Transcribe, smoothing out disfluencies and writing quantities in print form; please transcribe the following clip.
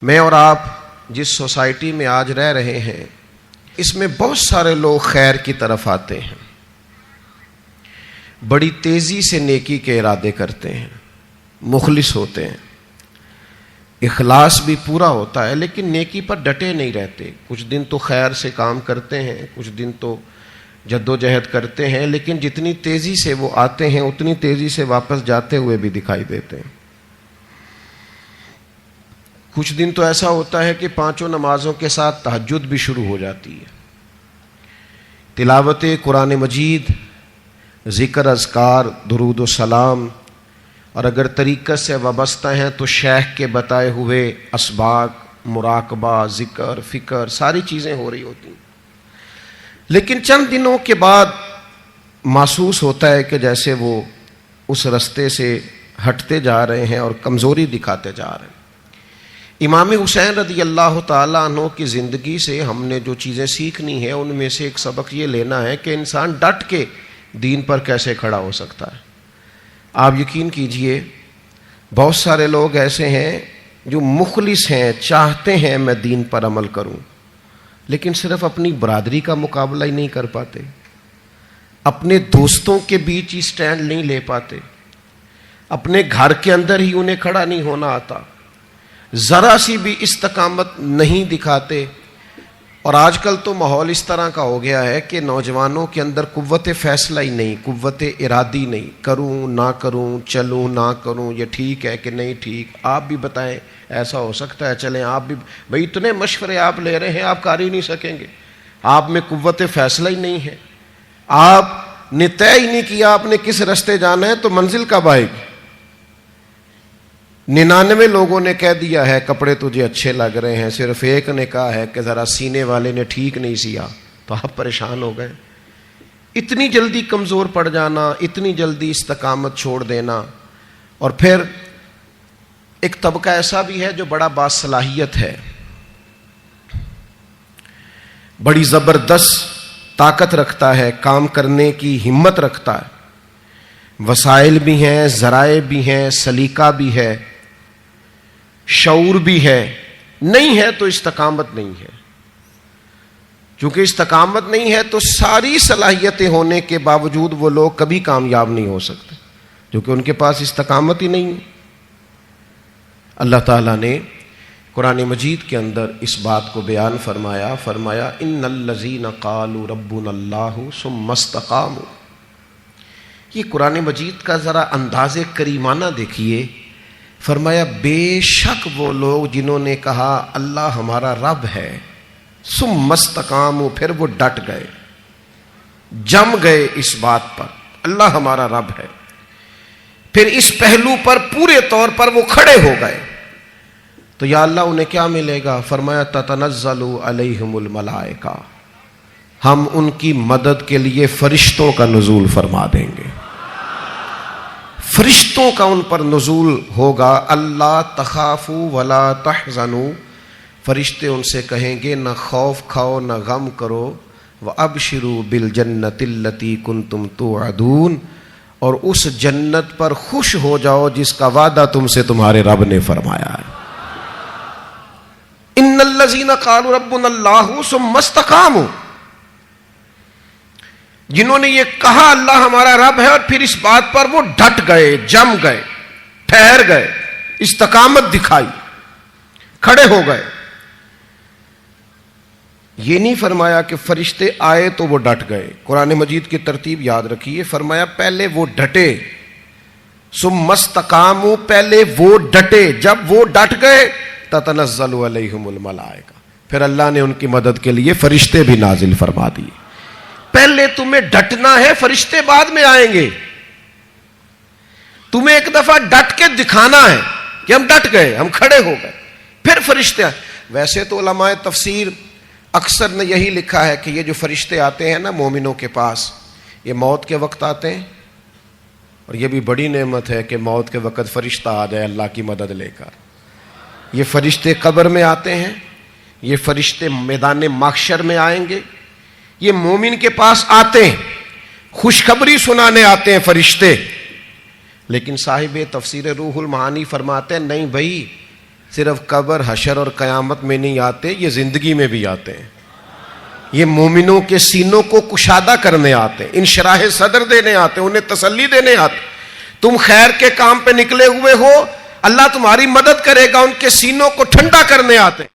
میں اور آپ جس سوسائٹی میں آج رہ رہے ہیں اس میں بہت سارے لوگ خیر کی طرف آتے ہیں، بڑی تیزی سے نیکی کے ارادے کرتے ہیں، مخلص ہوتے ہیں، اخلاص بھی پورا ہوتا ہے، لیکن نیکی پر ڈٹے نہیں رہتے۔ کچھ دن تو خیر سے کام کرتے ہیں، کچھ دن تو جد و جہد کرتے ہیں، لیکن جتنی تیزی سے وہ آتے ہیں اتنی تیزی سے واپس جاتے ہوئے بھی دکھائی دیتے ہیں۔ کچھ دن تو ایسا ہوتا ہے کہ 5 نمازوں کے ساتھ تہجد بھی شروع ہو جاتی ہے، تلاوت قرآن مجید، ذکر، اذکار، درود و سلام، اور اگر طریقت سے وابستہ ہیں تو شیخ کے بتائے ہوئے اسباق، مراقبہ، ذکر، فکر، ساری چیزیں ہو رہی ہوتی ہیں۔ لیکن چند دنوں کے بعد محسوس ہوتا ہے کہ جیسے وہ اس رستے سے ہٹتے جا رہے ہیں اور کمزوری دکھاتے جا رہے ہیں۔ امام حسین رضی اللہ تعالیٰ عنہ کی زندگی سے ہم نے جو چیزیں سیکھنی ہیں ان میں سے ایک سبق یہ لینا ہے کہ انسان ڈٹ کے دین پر کیسے کھڑا ہو سکتا ہے۔ آپ یقین کیجئے بہت سارے لوگ ایسے ہیں جو مخلص ہیں، چاہتے ہیں میں دین پر عمل کروں، لیکن صرف اپنی برادری کا مقابلہ ہی نہیں کر پاتے، اپنے دوستوں کے بیچ ہی سٹینڈ نہیں لے پاتے، اپنے گھر کے اندر ہی انہیں کھڑا نہیں ہونا آتا، ذرا سی بھی استقامت نہیں دکھاتے۔ اور آج کل تو ماحول اس طرح کا ہو گیا ہے کہ نوجوانوں کے اندر قوت فیصلہ ہی نہیں، قوت ارادی نہیں، کروں نہ کروں، چلوں نہ کروں، یہ ٹھیک ہے کہ نہیں ٹھیک، آپ بھی بتائیں ایسا ہو سکتا ہے، چلیں آپ بھی، بھئی اتنے مشورے آپ لے رہے ہیں، آپ کر ہی نہیں سکیں گے، آپ میں قوت فیصلہ ہی نہیں ہے، آپ نے طے ہی نہیں کیا آپ نے کس رستے جانا ہے، تو منزل کب آئے گی؟ 99 لوگوں نے کہہ دیا ہے کپڑے تجھے اچھے لگ رہے ہیں، صرف ایک نے کہا ہے کہ ذرا سینے والے نے ٹھیک نہیں سیا، تو آپ پریشان ہو گئے۔ اتنی جلدی کمزور پڑ جانا، اتنی جلدی استقامت چھوڑ دینا۔ اور پھر ایک طبقہ ایسا بھی ہے جو بڑا باصلاحیت ہے، بڑی زبردست طاقت رکھتا ہے، کام کرنے کی ہمت رکھتا ہے، وسائل بھی ہیں، ذرائع بھی ہیں، سلیقہ بھی ہے، شعور بھی ہے، نہیں ہے تو استقامت نہیں ہے۔ چونکہ استقامت نہیں ہے تو ساری صلاحیتیں ہونے کے باوجود وہ لوگ کبھی کامیاب نہیں ہو سکتے، کیونکہ ان کے پاس استقامت ہی نہیں ہے۔ اللہ تعالیٰ نے قرآن مجید کے اندر اس بات کو بیان فرمایا ان الذین قالوا ربنا اللہ ثم استقاموا۔ یہ قرآن مجید کا ذرا انداز کریمانہ دیکھیے، فرمایا بے شک وہ لوگ جنہوں نے کہا اللہ ہمارا رب ہے، ثم استقاموا، پھر وہ ڈٹ گئے، جم گئے اس بات پر اللہ ہمارا رب ہے، پھر اس پہلو پر پورے طور پر وہ کھڑے ہو گئے، تو یا اللہ انہیں کیا ملے گا؟ فرمایا تتنزل علیہم الملائکہ، ہم ان کی مدد کے لیے فرشتوں کا نزول فرما دیں گے، فرشتوں کا ان پر نزول ہوگا۔ اللہ تخافوا ولا تحزنوا، فرشتے ان سے کہیں گے نہ خوف کھاؤ نہ غم کرو، وابشروا بالجنۃ التی کنتم توعدون، اور اس جنت پر خوش ہو جاؤ جس کا وعدہ تم سے تمہارے رب نے فرمایا ہے۔ ان الذین قالوا ربنا اللہ ثم استقاموا، جنہوں نے یہ کہا اللہ ہمارا رب ہے اور پھر اس بات پر وہ ڈٹ گئے، جم گئے، ٹھہر گئے، استقامت دکھائی، کھڑے ہو گئے۔ یہ نہیں فرمایا کہ فرشتے آئے تو وہ ڈٹ گئے، قرآن مجید کی ترتیب یاد رکھیے، فرمایا پہلے وہ ڈٹے، ثم استقاموا، پہلے وہ ڈٹے، جب وہ ڈٹ گئے تتنزل علیہم الملائکہ، پھر اللہ نے ان کی مدد کے لیے فرشتے بھی نازل فرما دیے۔ پہلے تمہیں ڈٹنا ہے، فرشتے بعد میں آئیں گے، تمہیں ایک دفعہ ڈٹ کے دکھانا ہے کہ ہم ڈٹ گئے، ہم کھڑے ہو گئے، پھر فرشتے آئیں۔ ویسے تو علماء تفسیر اکثر نے یہی لکھا ہے کہ یہ جو فرشتے آتے ہیں نا مومنوں کے پاس، یہ موت کے وقت آتے ہیں، اور یہ بھی بڑی نعمت ہے کہ موت کے وقت فرشتہ آ جائے اللہ کی مدد لے کر۔ یہ فرشتے قبر میں آتے ہیں، یہ فرشتے میدان محشر میں آئیں گے، یہ مومن کے پاس آتے ہیں، خوشخبری سنانے آتے ہیں فرشتے۔ لیکن صاحب تفسیر روح المعانی فرماتے ہیں نہیں بھائی، صرف قبر حشر اور قیامت میں نہیں آتے، یہ زندگی میں بھی آتے ہیں. یہ مومنوں کے سینوں کو کشادہ کرنے آتے ہیں، انشراح صدر دینے آتے ہیں، انہیں تسلی دینے آتے ہیں. تم خیر کے کام پہ نکلے ہوئے ہو، اللہ تمہاری مدد کرے گا، ان کے سینوں کو ٹھنڈا کرنے آتے ہیں.